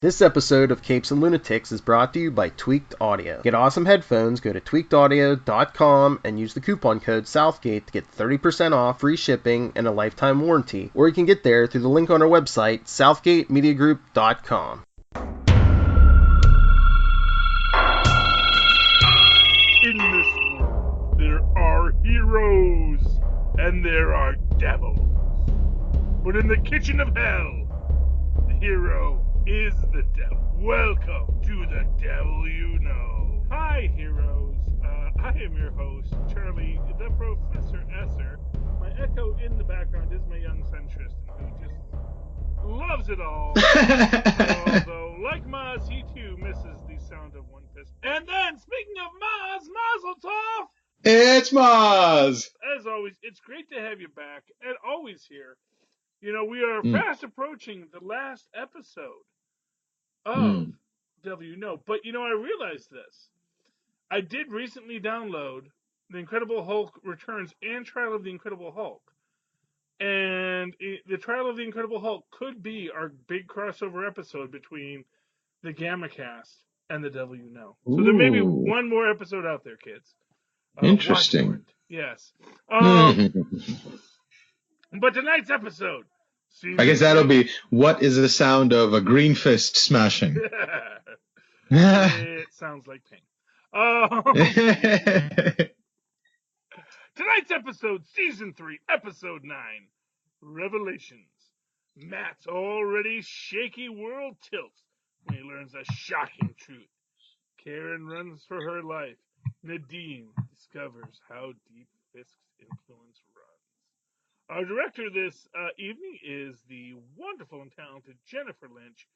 This episode of Capes and Lunatics is brought to you by Tweaked Audio. Get awesome headphones, go to tweakedaudio.com and use the coupon code Southgate to get 30% off, free shipping, and a lifetime warranty. Or you can get there through the link on our website, southgatemediagroup.com. In this world, there are heroes and there are devils. But in the kitchen of hell, the hero is the devil. Welcome to the Devil You Know. Hi, heroes. I am your host, Charlie, the Professor Esser. My echo in the background is my young son, Tristan, who just loves it all. Although, like Mozz, he too misses the sound of one fist. And then, speaking of Mozz, Mazel Tov! It's Mozz! As always, it's great to have you back, and always here. You know, we are fast approaching the last episode of Devil You Know. But, you know, I realized this. I did recently download The Incredible Hulk Returns and Trial of the Incredible Hulk. And the Trial of the Incredible Hulk could be our big crossover episode between the Gamma Cast and the Devil You Know. So there may be one more episode out there, kids. Interesting. Yes. But tonight's episode. I guess that'll be what is the sound of a green fist smashing? It sounds like pain. Tonight's episode, Season 3, Episode 9, Revelations. Matt's already shaky world tilts when he learns a shocking truth. Karen runs for her life. Nadine discovers how deep Fisk's influence runs. Our director this evening is the wonderful and talented Jennifer Lynch.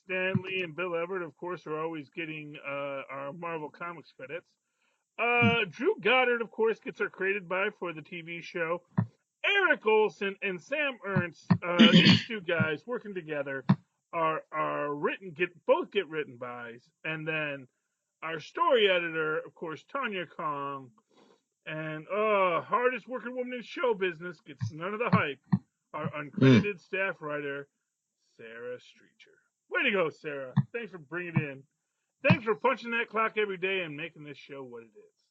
Stan Lee and Bill Everett, of course, are always getting our Marvel Comics credits. Drew Goddard, of course, gets our created by for the TV show. Eric Olson and Sam Ernst, these two guys working together, are written, both get written bys. And then our story editor, of course, Tanya Kong. And hardest working woman in show business, gets none of the hype, our uncredited staff writer, Sarah Streecher. Way to go, Sarah. Thanks for bringing it in. Thanks for punching that clock every day and making this show what it is.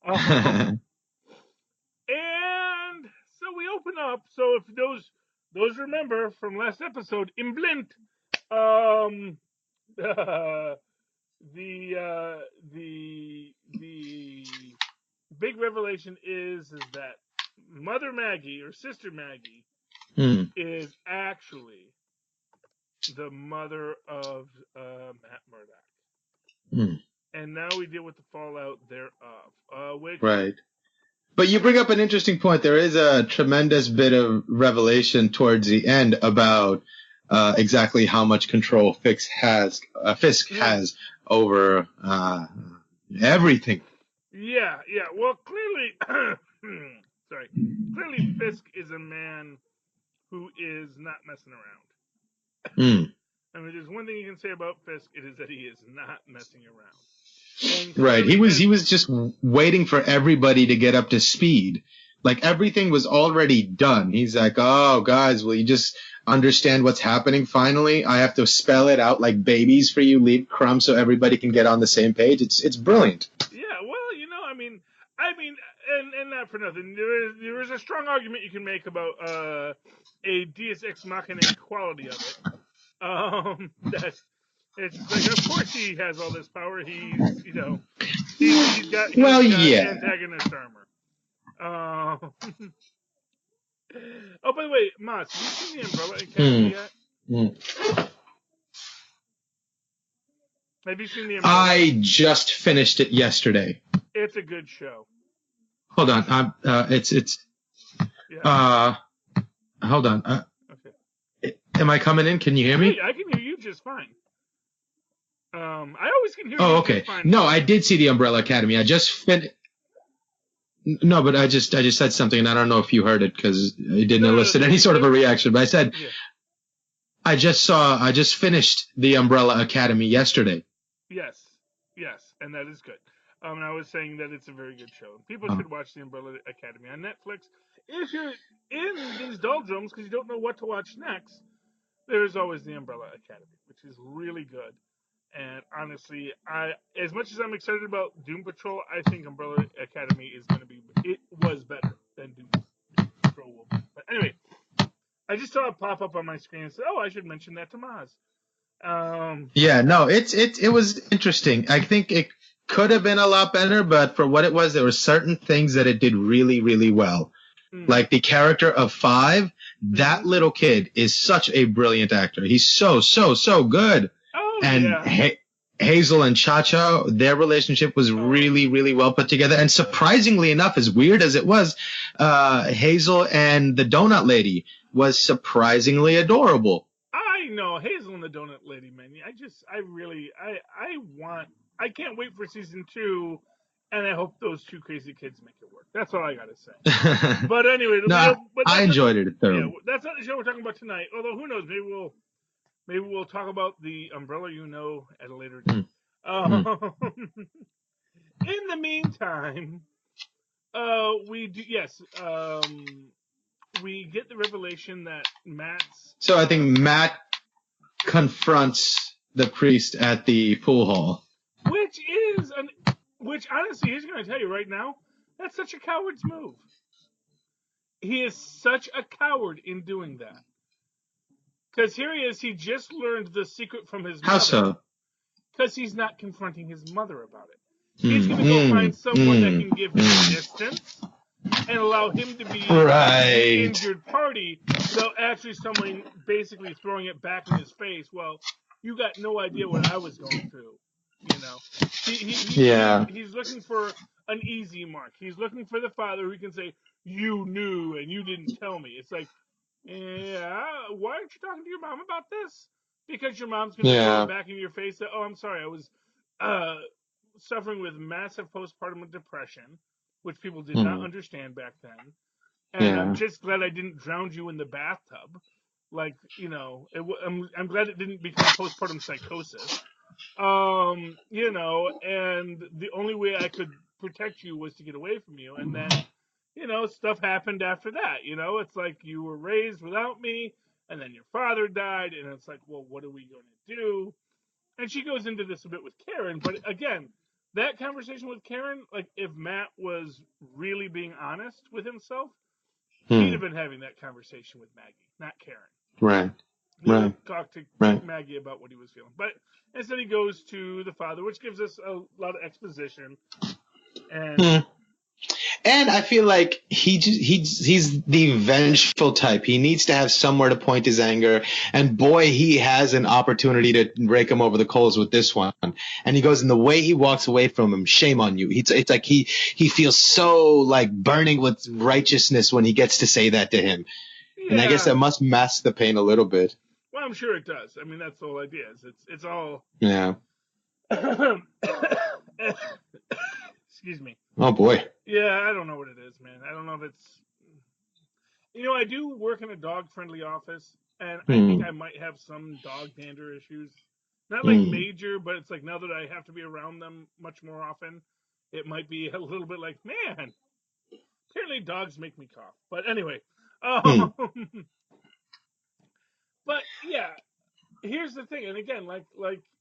And so we open up. So if those remember from last episode, in Blint, the big revelation is that Mother Maggie or Sister Maggie is actually the mother of Matt Murdock. And now we deal with the fallout thereof. Right. But you bring up an interesting point. There is a tremendous bit of revelation towards the end about exactly how much control Fisk has over everything. Yeah. Well, clearly, clearly Fisk is a man who is not messing around. I mean, there's one thing you can say about Fisk, it is that he is not messing around. Right. He was just waiting for everybody to get up to speed. Like, everything was already done. He's like, oh, guys, will you just understand what's happening finally? I have to spell it out like babies for you, leave crumbs so everybody can get on the same page. It's brilliant. Yeah, well, you know, I mean, and not for nothing, there is a strong argument you can make about a Deus Ex Machina quality of it. It's like, of course he has all this power. He's got antagonist armor. Oh, by the way, Mozz, have you seen the Umbrella Academy yet? Have you seen the Umbrella? I just finished it yesterday. It's a good show. Hold on. Hold on. Okay. Am I coming in? Can you hear me? Hey, I can hear you just fine. I always can hear you. Oh, okay. Just fine. No, I did see the Umbrella Academy. I just finished. No, but I just said something, and I don't know if you heard it because it didn't elicit any sort of a reaction. But I said, I just finished the Umbrella Academy yesterday. Yes, and that is good. And I was saying that it's a very good show. People should watch the Umbrella Academy on Netflix. If you're in these doldrums because you don't know what to watch next, there's always the Umbrella Academy, which is really good. And honestly, as much as I'm excited about Doom Patrol, I think Umbrella Academy is going to be. It was better than Doom Patrol will be. But anyway, I just saw it pop up on my screen and said, "Oh, I should mention that to Mozz." Yeah, no, it was interesting. I think it could have been a lot better, but for what it was, there were certain things that it did really, really well. Like the character of Five, that little kid is such a brilliant actor. He's so good. Oh, and yeah. Hazel and Cha-Cha, their relationship was really, really well put together. And surprisingly enough, as weird as it was, Hazel and the Donut Lady was surprisingly adorable. I know Hazel and the Donut Lady, man. I can't wait for season 2, and I hope those two crazy kids make it work. That's all I gotta say. But anyway, I enjoyed it thoroughly. Yeah, that's not the show we're talking about tonight. Although who knows, maybe we'll talk about the Umbrella You Know at a later date. In the meantime, we get the revelation that Matt's. So I think Matt confronts the priest at the pool hall. Which honestly, he's going to tell you right now, that's such a coward's move. He is such a coward in doing that. Because here he is, he just learned the secret from his mother. How so? Because he's not confronting his mother about it. He's going to go find someone that can give him distance and allow him to be the injured party, without actually someone basically throwing it back in his face. Well, you got no idea what I was going through. You know, he's looking for an easy mark. He's looking for the father who can say, "You knew and you didn't tell me." It's like, yeah, why aren't you talking to your mom about this? Because your mom's going to throw it back in your face that, "Oh, I'm sorry, I was suffering with massive postpartum depression," which people did not understand back then. And I'm just glad I didn't drown you in the bathtub. Like, you know, I'm glad it didn't become postpartum psychosis. You know, and the only way I could protect you was to get away from you. And then, you know, stuff happened after that. You know, it's like you were raised without me, and then your father died, and it's like, well, what are we going to do? And she goes into this a bit with Karen, but again, that conversation with Karen, like, if Matt was really being honest with himself, he'd have been having that conversation with Maggie, not Karen. Right. He'd talk to Maggie about what he was feeling. But instead he goes to the father, which gives us a lot of exposition. And I feel like he's the vengeful type. He needs to have somewhere to point his anger. And boy, he has an opportunity to rake him over the coals with this one. And he goes, and the way he walks away from him, shame on you. It's like he feels so like burning with righteousness when he gets to say that to him. Yeah. And I guess that must mask the pain a little bit. Well, I'm sure it does. I mean, that's the whole idea. It's all. Yeah. Excuse me. Oh boy. Yeah, I don't know what it is, man. I don't know if it's. You know, I do work in a dog-friendly office, and I think I might have some dog dander issues. Not like major, but it's like now that I have to be around them much more often, it might be a little bit like, man, apparently dogs make me cough. But anyway. But yeah, here's the thing, and again, like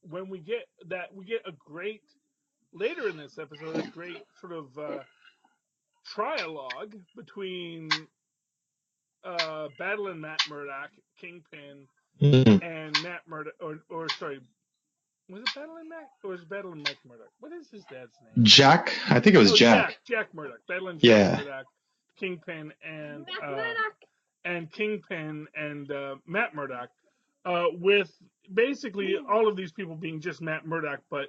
when we get a great later in this episode, a great sort of trialogue between Battle and Matt Murdock, Kingpin, and Matt Murdock, or sorry, was it Battle and Matt, or was it Battle and Mike Murdock? What is his dad's name? Jack, I think it was Jack. Jack Murdock, Battle and Jack Murdock, Kingpin and Kingpin and Matt Murdock, with basically all of these people being just Matt Murdock, but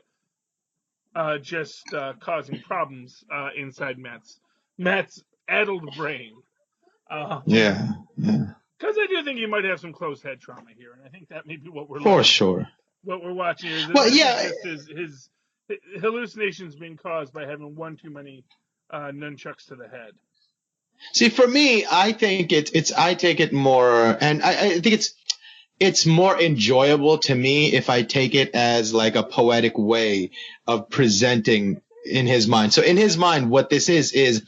just causing problems inside Matt's addled brain. Yeah. Because I do think he might have some closed head trauma here, and I think that may be what we're what we're watching is his hallucinations being caused by having one too many nunchucks to the head. See, for me, I think I take it more, and I think it's more enjoyable to me if I take it as like a poetic way of presenting in his mind. So in his mind, what this is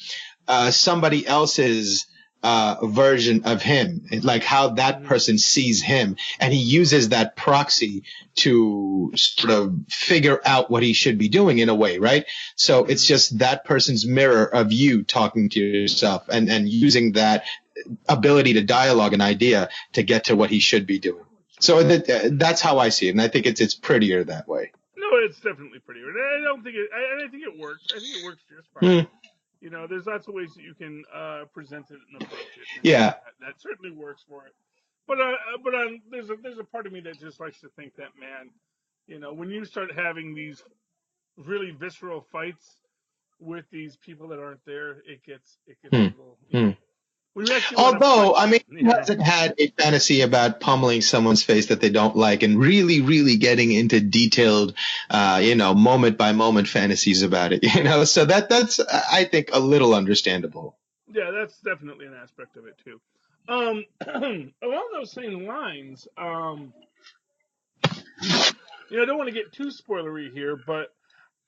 somebody else's version of him, like how that person sees him, and he uses that proxy to sort of figure out what he should be doing in a way, right? So it's just that person's mirror of you talking to yourself and using that ability to dialogue an idea to get to what he should be doing. So that's how I see it, and I think it's prettier that way. No, it's definitely prettier. And I don't think it. I think it works. I think it works just fine. You know, there's lots of ways that you can present it and approach it. And Yeah. that certainly works for it. But there's a part of me that just likes to think that, man, you know, when you start having these really visceral fights with these people that aren't there, it gets a little. You know, although, I mean, he hasn't had a fantasy about pummeling someone's face that they don't like and really, really getting into detailed, moment by moment fantasies about it, you know, so that's, I think, a little understandable. Yeah, that's definitely an aspect of it too. Along those same lines, I don't want to get too spoilery here, but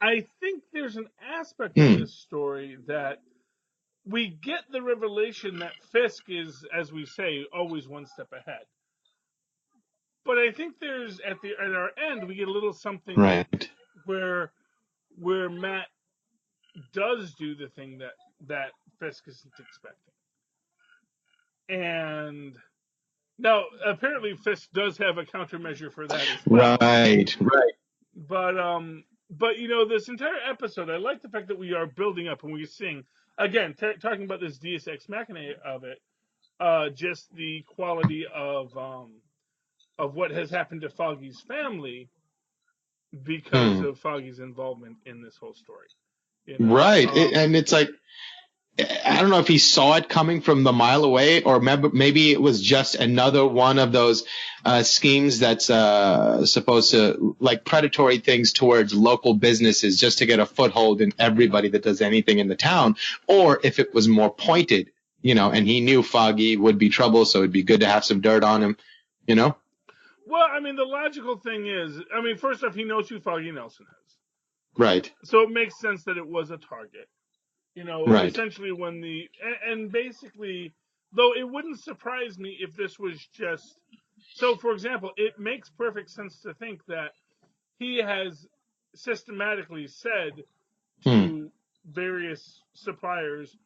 I think there's an aspect of this story that we get the revelation that Fisk is, as we say, always one step ahead. But I think there's at our end we get a little something where Matt does do the thing that Fisk isn't expecting. And now apparently Fisk does have a countermeasure for that as well. Right. But this entire episode, I like the fact that we are building up and we're seeing, again, talking about this Deus Ex Machina of it, just the quality of what has happened to Foggy's family because of Foggy's involvement in this whole story. You know? Right, and it's like, I don't know if he saw it coming from the mile away, or maybe it was just another one of those schemes that's supposed to, like, predatory things towards local businesses just to get a foothold in everybody that does anything in the town, or if it was more pointed, and he knew Foggy would be trouble, so it'd be good to have some dirt on him, Well, I mean, the logical thing is, first off, he knows who Foggy Nelson is. Right. So it makes sense that it was a target. Right. Essentially when and basically, though it wouldn't surprise me if this was just, so for example, it makes perfect sense to think that he has systematically said to various suppliers,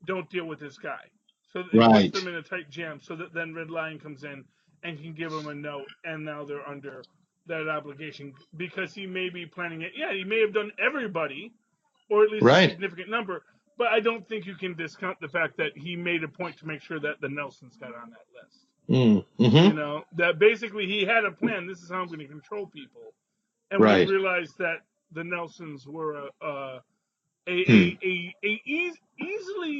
don't deal with this guy. So it puts them in a tight jam so that then Red Lion comes in and can give them a note, and now they're under that obligation because he may be planning it. Yeah, he may have done everybody, or at least a significant number, but I don't think you can discount the fact that he made a point to make sure that the Nelsons got on that list. That basically he had a plan. This is how I'm going to control people, and we realized that the Nelsons were easily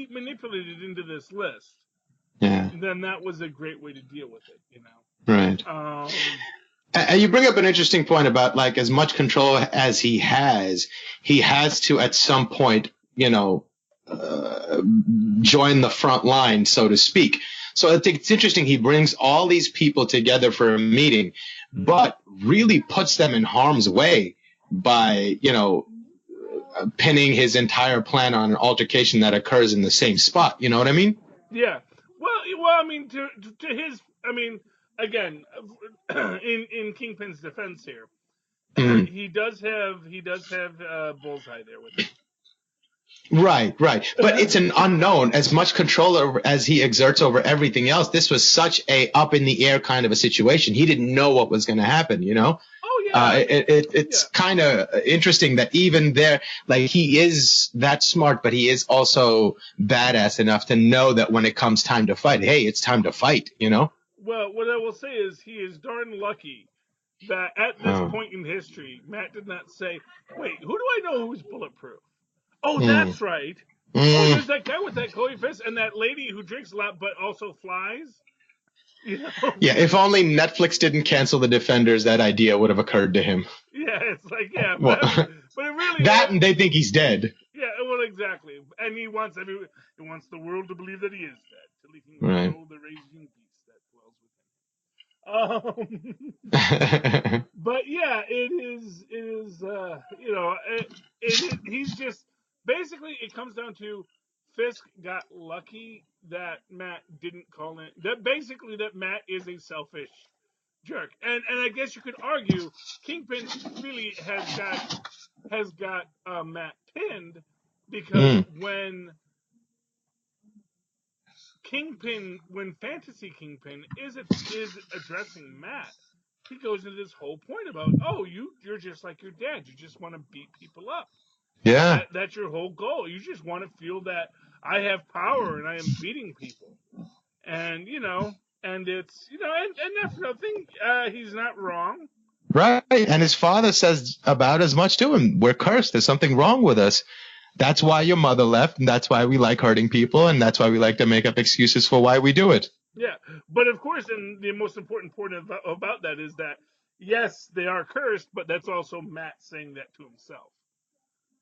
manipulated into this list. Yeah. Then that was a great way to deal with it. Right. And you bring up an interesting point about, like, as much control as he has to at some point, join the front line, so to speak. So I think it's interesting. He brings all these people together for a meeting, but really puts them in harm's way by, pinning his entire plan on an altercation that occurs in the same spot. You know what I mean? Yeah. Well, I mean, to his, again, in Kingpin's defense here, he does have Bullseye there with him. Right. But it's an unknown. As much control as he exerts over everything else, this was such a up in the air kind of a situation. He didn't know what was going to happen, Oh, yeah. It's kind of interesting that even there, like, he is that smart, but he is also badass enough to know that when it comes time to fight, hey, it's time to fight, Well, what I will say is he is darn lucky that at this point in history, Matt did not say, wait, who do I know who's bulletproof? Oh, that's right. Oh, there's that guy with that Chloe fist and that lady who drinks a lot but also flies. Yeah, if only Netflix didn't cancel The Defenders, that idea would have occurred to him. Yeah, it's like, but it really that, and they think he's dead. Yeah, well, exactly. And he wants the world to believe that he is dead, till he can control the raging beast that dwells within him. But yeah, he's just, basically it comes down to Fisk got lucky that Matt didn't call in. That Matt is a selfish jerk, and I guess you could argue Kingpin really has got Matt pinned because when Fantasy Kingpin is addressing Matt, he goes into this whole point about, oh, you're just like your dad. You just want to beat people up. Yeah. That's your whole goal. You just want to feel that I have power and I am beating people. And, and it's, and that's nothing. He's not wrong. Right. And his father says about as much to him. We're cursed. There's something wrong with us. That's why your mother left, and that's why we like hurting people, and that's why we like to make up excuses for why we do it. Yeah. But, of course, and the most important point about that is that, yes, they are cursed, but that's also Matt saying that to himself.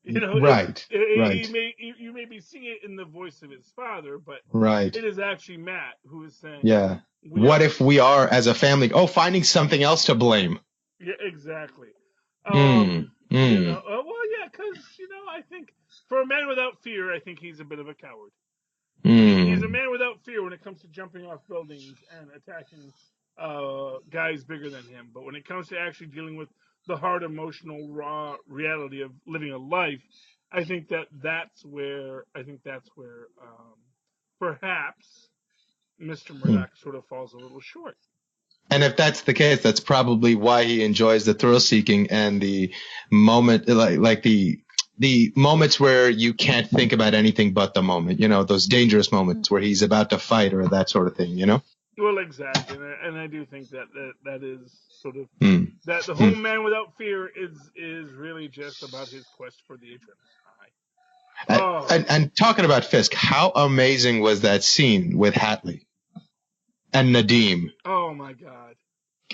Right. You may be seeing it in the voice of his father, but it is actually Matt who is saying, yeah. What if we are, as a family, finding something else to blame? Yeah, exactly. Well, yeah, because, I think for a man without fear, I think he's a bit of a coward. He's a man without fear when it comes to jumping off buildings and attacking guys bigger than him. But when it comes to actually dealing with the hard, emotional, raw reality of living a life, I think that's where perhaps Mr. Murdoch sort of falls a little short. And if that's the case, that's probably why he enjoys the thrill seeking and the moment, like the moments where you can't think about anything but the moment, those dangerous moments where he's about to fight or that sort of thing, Well, exactly. And I do think that is sort of that the whole man without fear is really just about his quest for the adrenaline high. And talking about Fisk, how amazing was that scene with Hatley and Nadeem? Oh my God.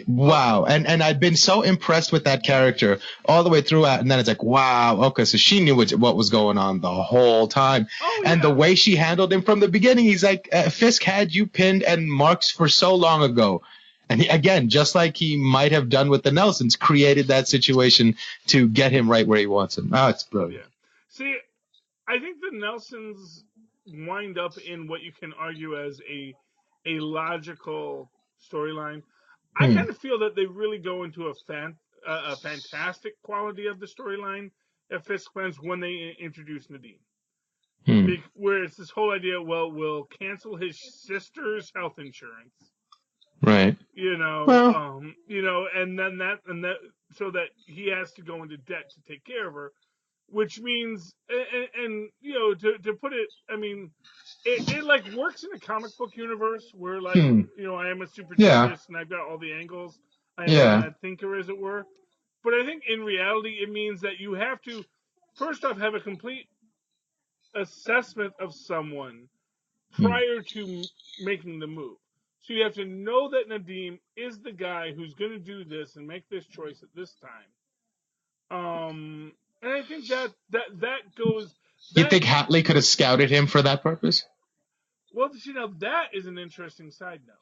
Wow. And I'd been so impressed with that character all the way through, and then it's like, wow, okay, so she knew what was going on the whole time. Oh, yeah. And the way she handled him from the beginning, he's like, Fisk had you pinned and marked for so long ago. And he, again, just like he might have done with the Nelsons, created that situation to get him right where he wants him. Oh, it's brilliant. Yeah. See, I think the Nelsons wind up in what you can argue as a logical storyline. I kind of feel that they really go into a fantastic quality of the storyline at Fisk Friends when they introduce Nadeem. Where it's this whole idea, well, we'll cancel his sister's health insurance. Right. And then that so that he has to go into debt to take care of her, which means, and to put it, I mean, it like works in a comic book universe where like, I am a super genius and I've got all the angles. I am a thinker, as it were. But I think in reality, it means that you have to, first off, have a complete assessment of someone prior to making the move. So you have to know that Nadeem is the guy who's going to do this and make this choice at this time. And I think that goes. You think Hatley could have scouted him for that purpose? Well, that is an interesting side note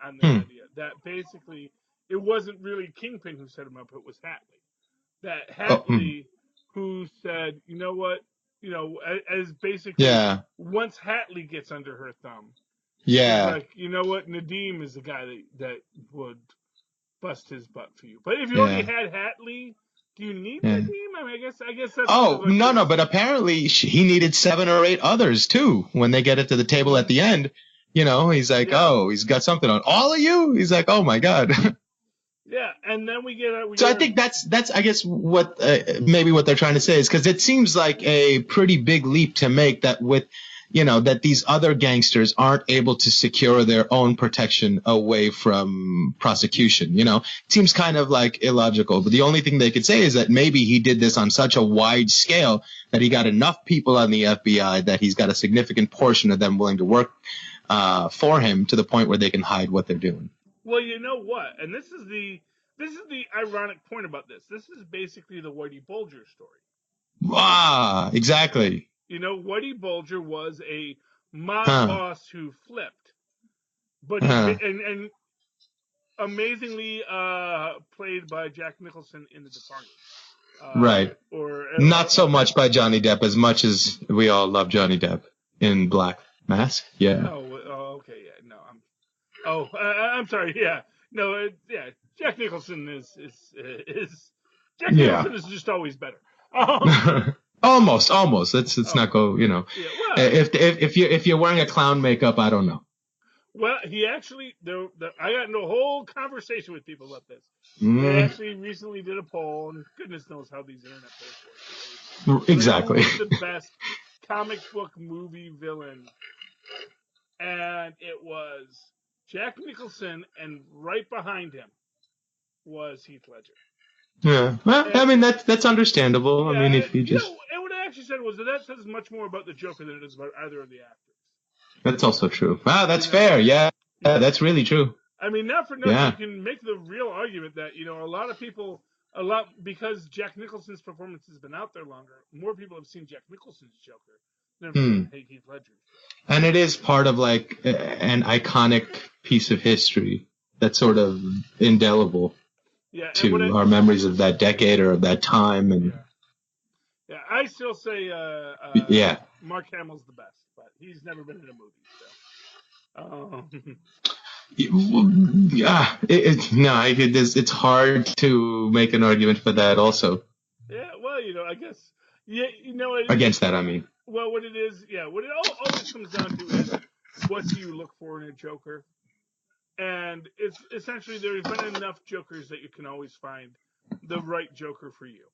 on the idea that basically it wasn't really Kingpin who set him up; it was Hatley. That Hatley who said, you know what, as basically once Hatley gets under her thumb, like, you know what, Nadeem is the guy that would bust his butt for you. But if you already had Hatley, do you need Nadeem? I mean, I guess that's. Oh, no, but apparently he needed 7 or 8 others too. When they get it to the table at the end, he's like, he's got something on all of you. He's like, oh my God. Yeah, and then we get. I think that's I guess what maybe what they're trying to say is, because it seems like a pretty big leap to make that with. That these other gangsters aren't able to secure their own protection away from prosecution. It seems kind of like illogical. But the only thing they could say is that maybe he did this on such a wide scale that he got enough people on the FBI that he's got a significant portion of them willing to work for him to the point where they can hide what they're doing. Well, you know what? And this is the ironic point about this. This is basically the Whitey Bulger story. Ah, exactly. Whitey Bulger was a mob boss who flipped, but and amazingly played by Jack Nicholson in The Departed. Right. Or not so much by Johnny Depp as much as we all love Johnny Depp. in Black Mask. Yeah. Okay, yeah, no, I'm sorry, yeah, no, yeah, Jack Nicholson is Jack Yeah. Nicholson is just always better. Um, Almost. Let's not okay, go. yeah, well, If you're wearing a clown makeup, I don't know. well, he actually I got into a whole conversation with people about this. They Mm, actually recently did a poll, and goodness knows how these internet polls work. It was like, who exactly. was the best comic book movie villain? And it was Jack Nicholson, and right behind him was Heath Ledger. Yeah. Well, And I mean that's understandable. I mean, yeah, if you just and what I actually said was that says much more about the Joker than it does about either of the actors. that's also true. Ah, You that's know, fair. Yeah. Yeah, yeah. that's really true. I mean, not for nothing, you Yeah. can make the real argument that a lot of people, because Jack Nicholson's performance has been out there longer. More people have seen Jack Nicholson's Joker than have Hmm. seen Heath Ledger's. And it is part of like an iconic piece of history that's sort of indelible Yeah, and to our memories of that decade or of that time. And yeah, I still say yeah. Mark Hamill's the best, but he's never been in a movie, so. Yeah, it's hard to make an argument for that also. Yeah, well, I guess, yeah, Against that, I mean. Well, what it is, yeah, what it always comes down to is what do you look for in a Joker? And it's essentially there's been enough Jokers that you can always find the right Joker for you.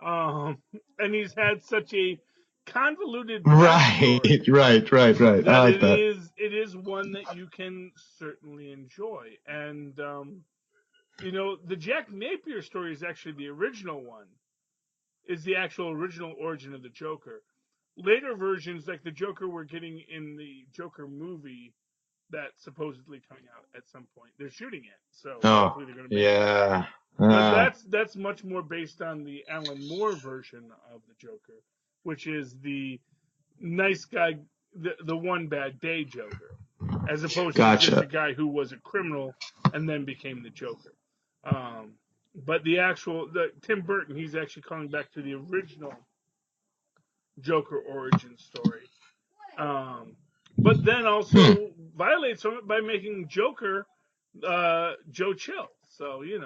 And he's had such a convoluted backstory Right. I that like that. it is one that you can certainly enjoy. And the Jack Napier story is actually the original one. Is the actual original origin of the Joker. Later versions, like the Joker we're getting in the Joker movie that's supposedly coming out at some point, they're shooting it, so hopefully they're going to make it. Yeah. But that's much more based on the Alan Moore version of the Joker, which is the nice guy, the one bad day Joker, as opposed to just a guy who was a criminal and then became the Joker. But the Tim Burton, he's actually calling back to the original Joker origin story. But then also violates from it by making Joker Joe Chill. So, you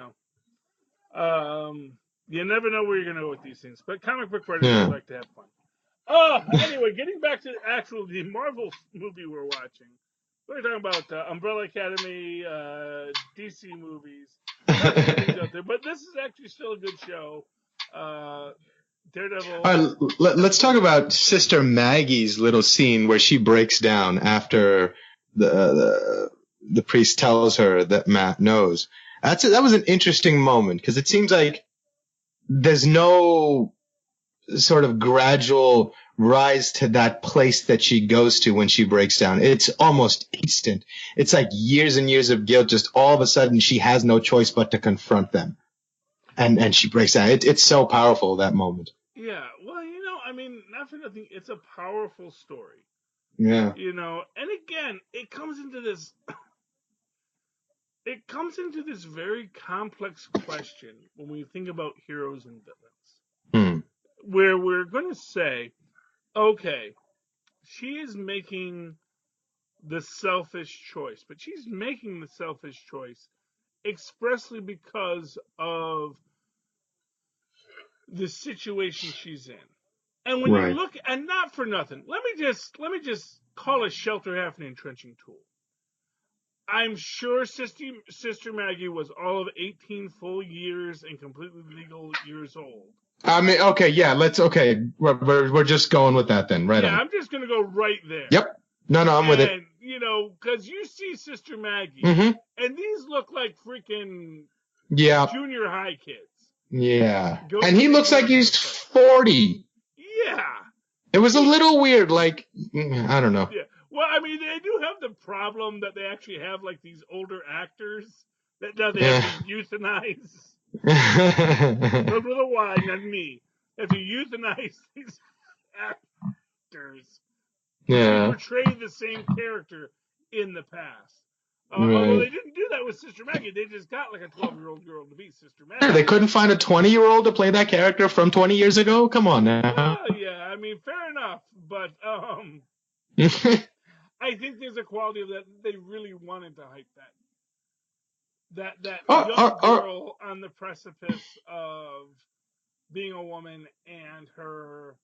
never know where you're going to go with these things. But comic book writers do like to have fun. Anyway, getting back to the Marvel movie we're watching. We're talking about Umbrella Academy, DC movies, things out there. But this is actually still a good show. Daredevil. All right, let's talk about Sister Maggie's little scene where she breaks down after the priest tells her that Matt knows. That was an interesting moment because it seems like there's no sort of gradual rise to that place that she goes to when she breaks down. It's almost instant. It's like years and years of guilt. Just all of a sudden she has no choice but to confront them. And she breaks down. It's so powerful, that moment. Yeah, well, I mean, not for nothing, it's a powerful story. Yeah. And again, it comes into this very complex question when we think about heroes and villains. Where we're going to say, okay, she is making the selfish choice, but she's making the selfish choice expressly because of the situation she's in. And when you look, and not for nothing, let me just call a shelter half an entrenching tool. I'm sure Sister Maggie was all of 18 full years and completely legal years old. I mean, okay, yeah, we're just going with that then, right? Yeah, on. I'm just gonna go right there. Yep. No, I'm with it. Because you see Sister Maggie, and these look like freaking junior high kids. Yeah. And he looks like he's 40. Yeah. It was a little weird, like, I don't know. Yeah. Well, I mean, they do have the problem that they actually have, like, these older actors that now they have to euthanize. Those with a Y, not me. They have to euthanize these actors. To portray the same character in the past. Although they didn't do that with Sister Maggie. They just got like a 12-year-old girl to be Sister Maggie. They couldn't find a 20-year-old to play that character from 20 years ago? Come on now. Well, yeah, I mean, fair enough. But, I think there's a quality of that they really wanted to hype that or, young or, girl on the precipice of being a woman and her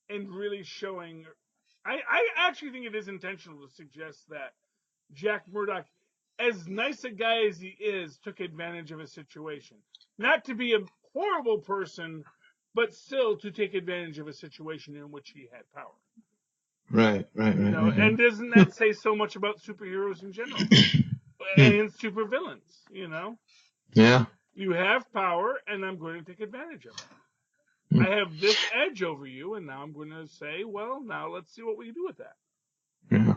and really showing. I actually think it is intentional to suggest that Jack Murdoch, as nice a guy as he is, took advantage of a situation. Not to be a horrible person, but still to take advantage of a situation in which he had power. right. And doesn't that say so much about superheroes in general and supervillains? Yeah. You have power, and I'm going to take advantage of it. Hmm. I have this edge over you, and now I'm going to say, well, now let's see what we can do with that. Yeah.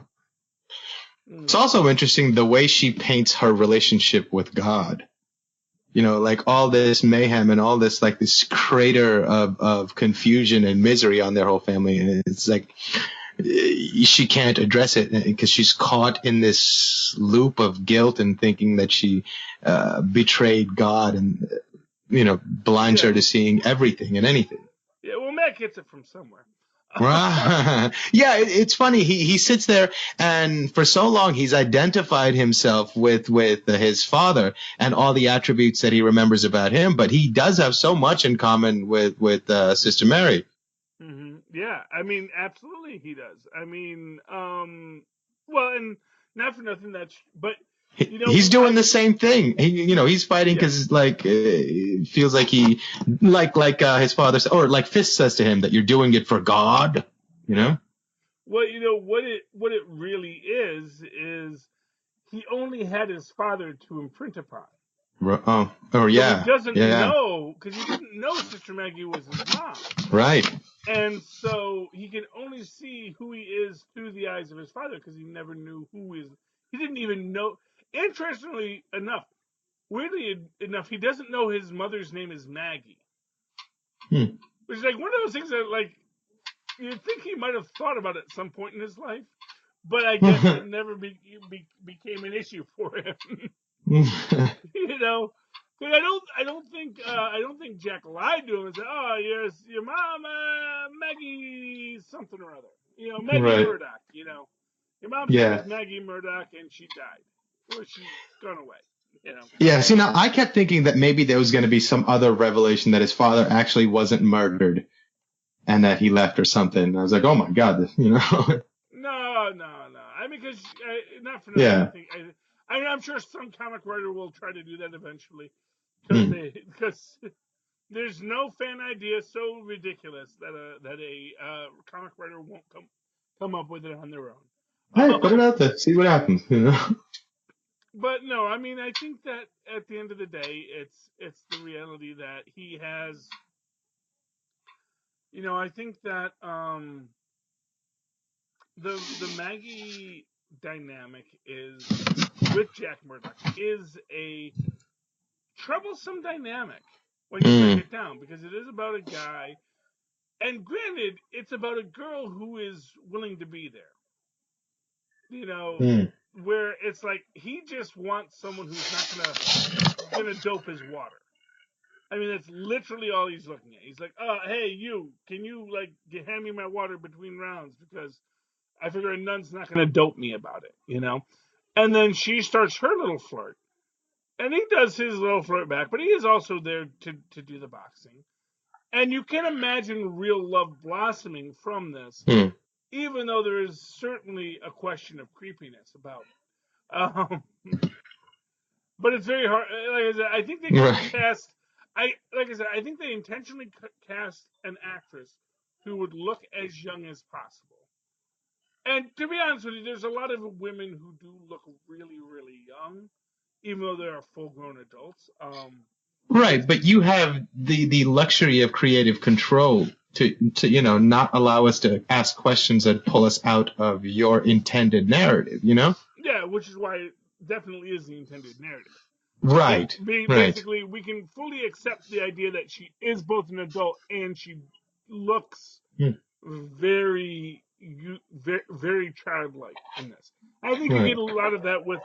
It's also interesting the way she paints her relationship with God. Like all this mayhem and all this, like this crater of confusion and misery on their whole family. And it's like she can't address it because she's caught in this loop of guilt and thinking that she betrayed God and, blinds her to seeing everything and anything. Yeah, well, Matt gets it from somewhere. Yeah, it's funny. He sits there, and for so long he's identified himself with his father and all the attributes that he remembers about him. But he does have so much in common with Sister Mary. Mm-hmm. Yeah, I mean, absolutely, he does. I mean, well, and not for nothing. But he's doing the same thing. He's fighting because it feels like he his father or like Fist says to him that you're doing it for God. Well, what it really is he only had his father to imprint upon. Yeah. So he doesn't know, because he didn't know Sister Maggie was his mom. Right. And so he can only see who he is through the eyes of his father, because he never knew he didn't even know. Interestingly enough, weirdly enough, he doesn't know his mother's name is Maggie. Which is like one of those things that, like, you'd think he might have thought about it at some point in his life, but I guess it never became an issue for him. Because I don't think Jack lied to him and said, "Oh, yes, your mom, Maggie something or other." Maggie Murdoch. Your mom's name is Maggie Murdoch, and she died, or she's gone away. Yeah. See, now I kept thinking that maybe there was going to be some other revelation that his father actually wasn't murdered, and that he left or something. I was like, oh my God, No. I mean, because not for nothing. Yeah. I'm sure some comic writer will try to do that eventually, because there's no fan idea so ridiculous that a comic writer won't come up with it on their own. Hey, put it out there, see what happens. But no, I mean, I think that at the end of the day, it's the reality that he has. I think that the Maggie dynamic is with Jack Murdoch is a troublesome dynamic when you break it down, because it is about a guy, and granted, it's about a girl who is willing to be there. Where it's like he just wants someone who's not gonna dope his water. I mean, that's literally all he's looking at. He's like, hey, can you hand me my water between rounds, because I figure a nun's not gonna dope me about it, And then she starts her little flirt, and he does his little flirt back, but he is also there to do the boxing. And you can imagine real love blossoming from this, even though there is certainly a question of creepiness about it. But it's very hard. Like I said, I think they cast. I think they intentionally cast an actress who would look as young as possible. And to be honest with you, there's a lot of women who do look really, really young, even though they are full-grown adults. Right, but you have the luxury of creative control to not allow us to ask questions that pull us out of your intended narrative. Yeah, which is why it definitely is the intended narrative. Right. Basically, we can fully accept the idea that she is both an adult and she looks very, very childlike in this. I think you get a lot of that with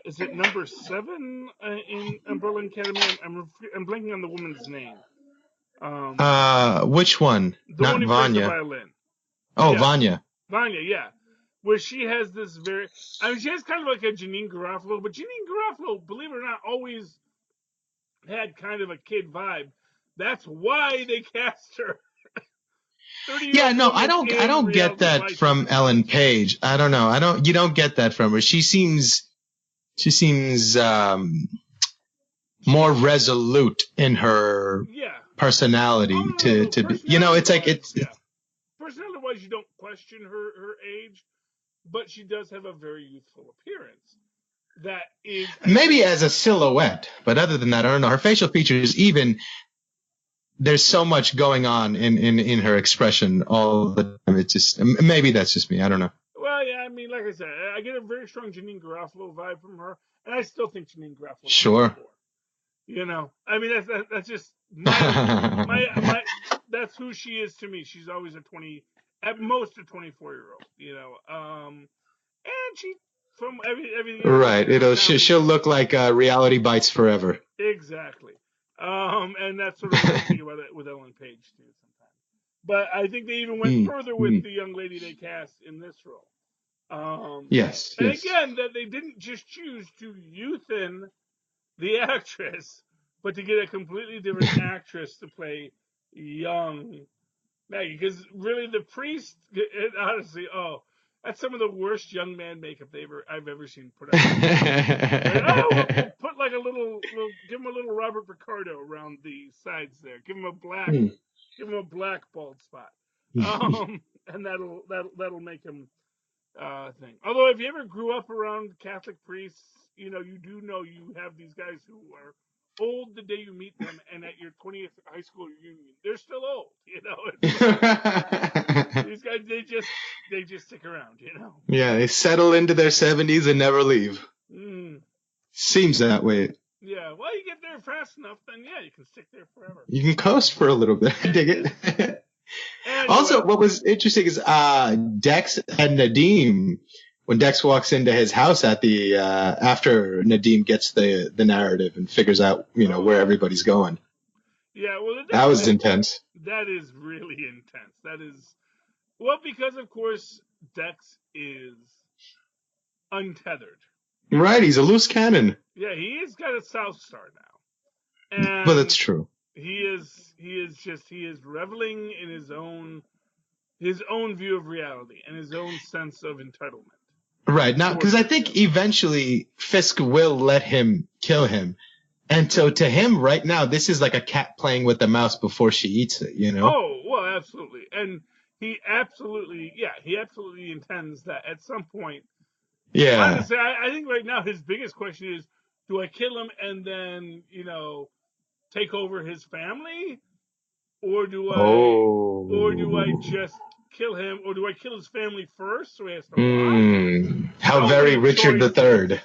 is it number 7 in Umbrella Academy? I'm blanking on the woman's name. Which one? The Not one who Vanya. plays the violin. Oh, Yeah, Vanya. Vanya, yeah. Where she has this she has kind of like a Janine Garofalo, but Janine Garofalo, believe it or not, always had kind of a kid vibe. That's why they cast her 30-year-old Yeah, no, I woman don't I in don't get Reality that Bites as from a Ellen kid. Page. I don't know. You don't get that from her. She seems more resolute in her Yeah. personality Oh no. to be, it's like Personality-wise, yeah. Personality-wise, you don't question her age, but she does have a very youthful appearance. That is, I maybe think, as a silhouette, but other than that, I don't know. Her facial features, even there's so much going on in her expression all the time. It's just, maybe that's just me. I don't know. well, yeah. I mean, like I said, I get a very strong Janine Garofalo vibe from her, and I still think Janine Garofalo is Sure. 24. I mean, that's just my that's who she is to me. She's always at most a 24-year-old. And she from everything I've Right. seen in her comedy. She'll look like Reality Bites forever. Exactly. And that's sort of what I think about it with Ellen Page too sometimes. But I think they even went further with the young lady they cast in this role. Yes. And Yes. again, that they didn't just choose to youthen the actress, but to get a completely different actress to play young Maggie. Because really, the priest, honestly, that's some of the worst young man makeup I've ever seen put out. We'll put like we'll give him a little Robert Ricardo around the sides there. Give him a black bald spot. And that'll make him thing. Although if you ever grew up around Catholic priests, you do know you have these guys who are old the day you meet them, and at your 20th high school reunion, they're still old. These guys, they just stick around. Yeah, they settle into their 70s and never leave. Seems that way. Yeah, well, you get there fast enough, then yeah, you can stick there forever. You can coast for a little bit. I dig it. Anyway. Also, what was interesting is Dex and Nadim. When Dex walks into his house at the after Nadim gets the narrative and figures out where everybody's going. Yeah, well, that was intense. That is really intense. That is because of course Dex is untethered. Right, he's a loose cannon. Yeah, he's got a South Star now. And well, that's true. He is reveling in his own view of reality and his own sense of entitlement. Right, now, because I think eventually Fisk will let him kill him. And so to him right now, this is like a cat playing with the mouse before she eats it, Oh, well, absolutely. And he absolutely intends that at some point. Yeah. Honestly, I think right now his biggest question is, do I kill him and then, take over his family? Or do I just kill him? Or do I kill his family first so he has to watch? How very Richard III.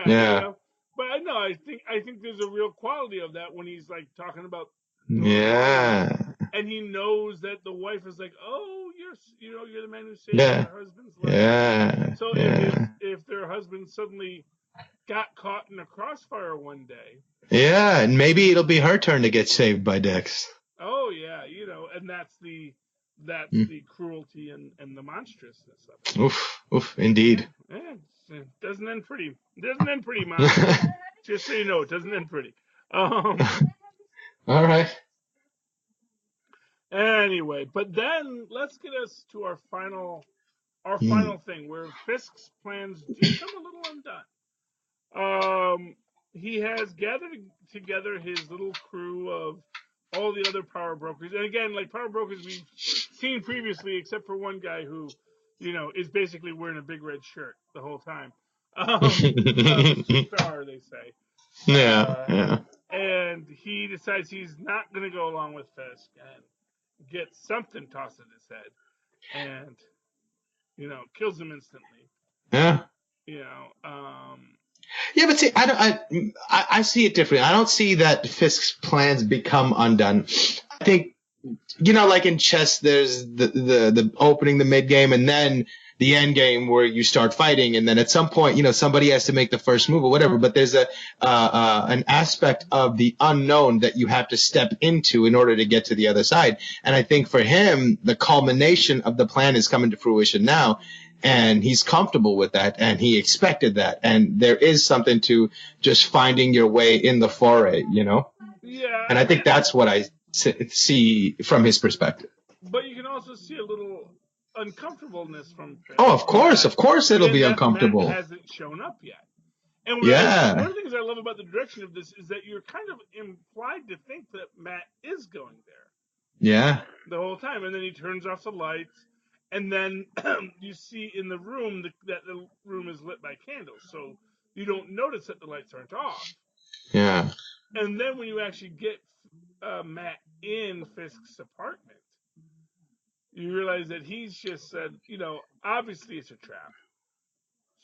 Yeah. But I think there's a real quality of that when he's like talking about and he knows that the wife is like, oh, you're the man who saved her husband's life. Yeah. So if their husband suddenly got caught in a crossfire one day. Yeah, and maybe it'll be her turn to get saved by Dex. Oh yeah, and that's the cruelty and the monstrousness of it. Oof, indeed. Yeah, it doesn't end pretty. Mom. Just so you know, it doesn't end pretty. All right. Anyway, but then let's get us to our final thing, where Fisk's plans do come a little undone. He has gathered together his little crew of all the other power brokers, and again, like power brokers we've seen previously, except for one guy who, is basically wearing a big red shirt the whole time. Star, they say. Yeah. And he decides he's not going to go along with Fisk and gets something tossed at his head, and kills him instantly. Yeah. Yeah, but see, I see it differently. I don't see that Fisk's plans become undone. I think, like in chess, there's the opening, the mid game, and then the end game where you start fighting, and then at some point, somebody has to make the first move or whatever. But there's an aspect of the unknown that you have to step into in order to get to the other side. And I think for him, the culmination of the plan is coming to fruition now. And he's comfortable with that, and he expected that. And there is something to just finding your way in the foray, Yeah. And I think that's what I see from his perspective. But you can also see a little uncomfortableness from Fisk. Oh, of course it'll be uncomfortable. Matt hasn't shown up yet. And one of the things I love about the direction of this is that you're kind of implied to think that Matt is going there. Yeah. The whole time. And then he turns off the lights. And then you see in the room that the room is lit by candles. So you don't notice that the lights aren't off. Yeah. And then when you actually get Matt in Fisk's apartment, you realize that he's just said, obviously it's a trap.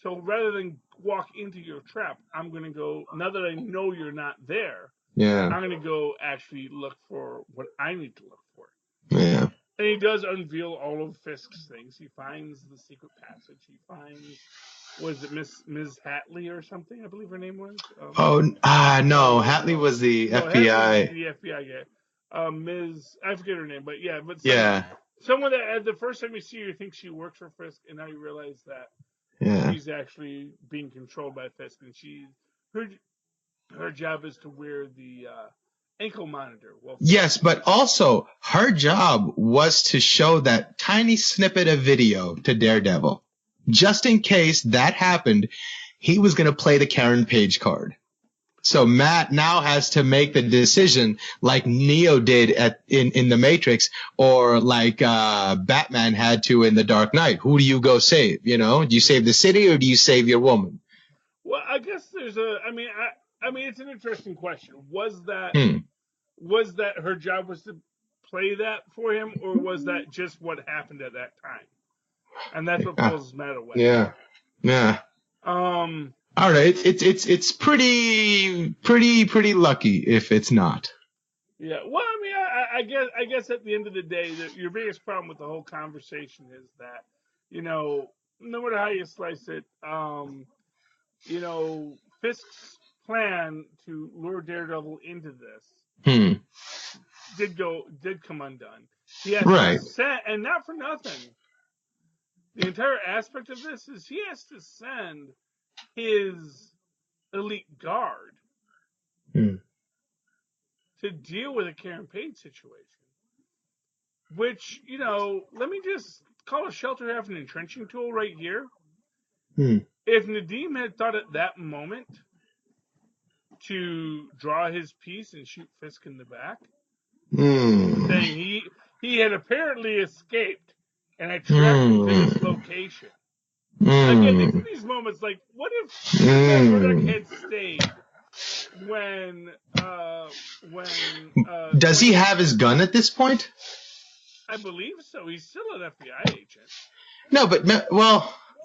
So rather than walk into your trap, I'm going to go, now that I know you're not there, I'm going to go actually look for what I need to look for. Yeah. And he does unveil all of Fisk's things. He finds the secret passage. He finds, was it Ms. Hatley or something, I believe her name was? No. Hatley was the FBI. The FBI guy. Ms. I forget her name, but yeah. Yeah. Someone that the first time you see her, you think she works for Fisk, and now you realize that she's actually being controlled by Fisk, and her job is to wear the ankle monitor. Yes, but also her job was to show that tiny snippet of video to Daredevil. Just in case that happened, he was going to play the Karen Page card. So Matt now has to make the decision like Neo did in the Matrix, or like Batman had to in the Dark Knight. Who do you go save? Do you save the city or do you save your woman? Well, I guess there's I mean, it's an interesting question. Was that her job was to play that for him, or was that just what happened at that time? And that's what pulls Matt away. Yeah. All right, it's pretty lucky if it's not. Yeah. Well, I mean, I guess at the end of the day, your biggest problem with the whole conversation is that, no matter how you slice it, Fisk's plan to lure Daredevil into this did come undone. He has to and not for nothing. The entire aspect of this is he has to send his elite guard to deal with a Karen Page situation. Which, let me just call a shelter half an entrenching tool right here. If Nadeem had thought at that moment to draw his piece and shoot Fisk in the back, saying he had apparently escaped and I tracked him to this location. Again, these are these moments like, what if Murdoch had stayed when does he have his gun at this point? I believe so. He's still an FBI agent. No, but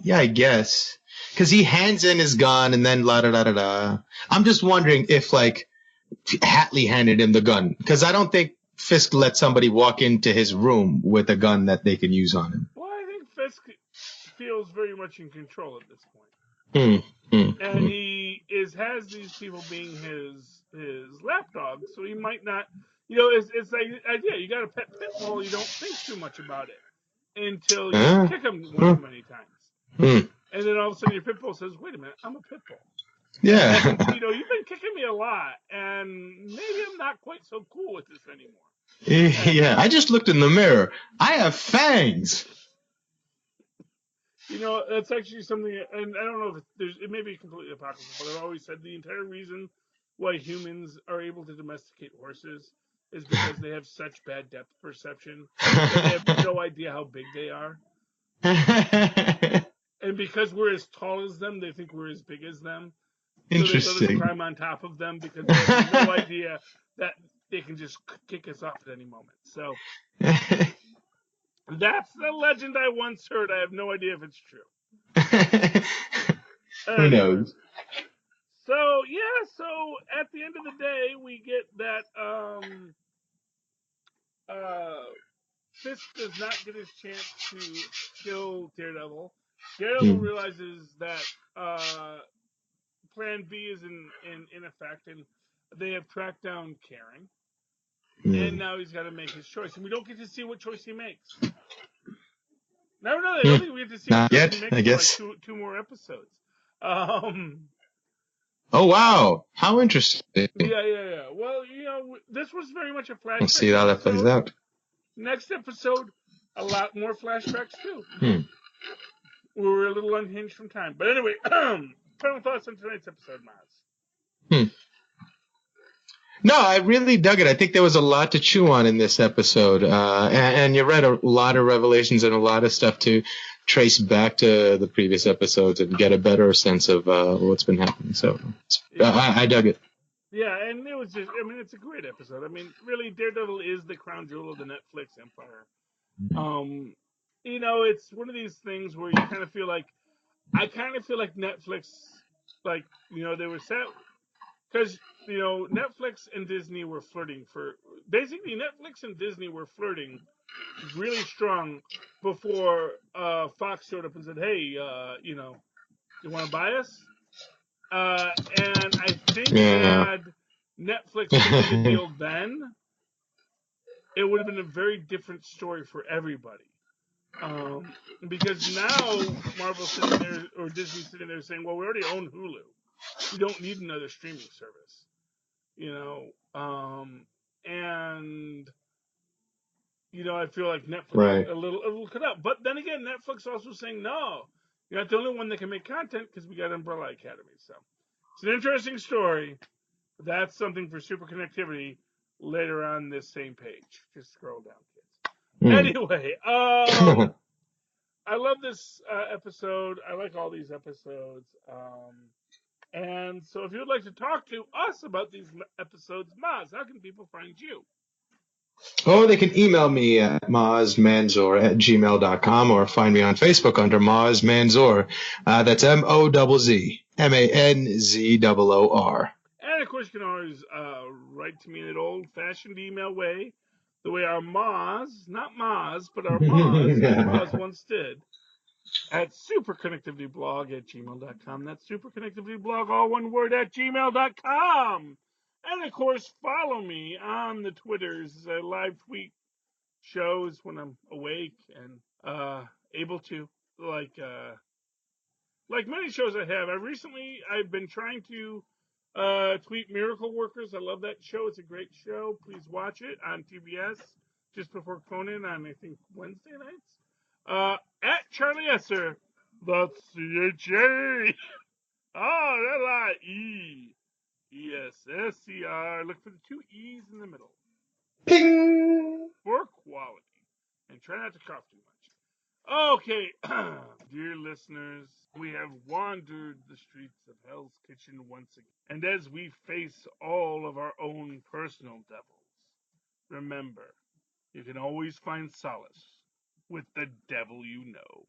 yeah, I guess because he hands in his gun and then la da da da da. I'm just wondering if like Hatley handed him the gun, because I don't think Fisk let somebody walk into his room with a gun that they can use on him. Well, I think Fisk feels very much in control at this point. And he has these people being his lapdog, so he might not, it's like, you got a pet bull, you don't think too much about it until you kick him one too many times. And then all of a sudden your pit bull says, wait a minute, I'm a pit bull. Yeah. And, you've been kicking me a lot, and maybe I'm not quite so cool with this anymore. Yeah, I just looked in the mirror. I have fangs. That's actually something, and I don't know if it may be completely apocryphal, but I've always said the entire reason why humans are able to domesticate horses is because they have such bad depth perception that they have no idea how big they are. And because we're as tall as them, they think we're as big as them. Interesting. So they climb on top of them because they have no idea that they can just kick us off at any moment. So that's the legend I once heard. I have no idea if it's true. Who knows? So at the end of the day, we get that Fisk does not get his chance to kill Daredevil. Daredevil realizes that Plan B is in effect, and they have tracked down Karen. And now he's got to make his choice, and we don't get to see what choice he makes. No, I don't think we get to see what choice he makes for like two more episodes. Oh wow! How interesting. Yeah. Well, this was very much a flashback. We'll see how that plays out. Next episode, a lot more flashbacks too. We were a little unhinged from time, but anyway, final thoughts on tonight's episode, Mozz. No, I really dug it. I think there was a lot to chew on in this episode. And you read a lot of revelations and a lot of stuff to trace back to the previous episodes and get a better sense of what's been happening. So I dug it. Yeah, and it was just, it's a great episode. Really, Daredevil is the crown jewel of the Netflix empire. It's one of these things where you kind of feel like, Netflix, they were set, because, Netflix and Disney were flirting basically Netflix and Disney were flirting really strong before Fox showed up and said, hey, you want to buy us? And I think had Netflix taken the deal then, it would have been a very different story for everybody. Because now Marvel's sitting there, or Disney's sitting there saying, well, we already own Hulu. We don't need another streaming service. I feel like Netflix a little cut out. But then again, Netflix also saying, no, you're not the only one that can make content because we got Umbrella Academy. So it's an interesting story. That's something for Super Connectivity later on this same page. Just scroll down, kids. Anyway, I love this episode. I like all these episodes. And so if you would like to talk to us about these episodes, Mozz, how can people find you? Oh, they can email me at mozzmanzor@gmail.com or find me on Facebook under Mozz Manzor. That's MOZZMANZOOR. And of course, you can always write to me in an old-fashioned email way, the way our Mozz, not Mozz, but our Mozz once did, at superconnectivityblog@gmail.com. That's superconnectivityblog, all one word, @gmail.com. And of course, follow me on the Twitters. I live tweet shows when I'm awake and able to, like many shows I have. I've been trying to tweet Miracle Workers. I love that show. It's a great show. Please watch it on TBS just before Conan on, I think, Wednesday nights. At Charlie Esser, that's CHA. LIESSER. Look for the two E's in the middle. Ping! For quality. And try not to cough too much. Okay, dear listeners, we have wandered the streets of Hell's Kitchen once again. And as we face all of our own personal devils, remember, you can always find solace with the devil you know.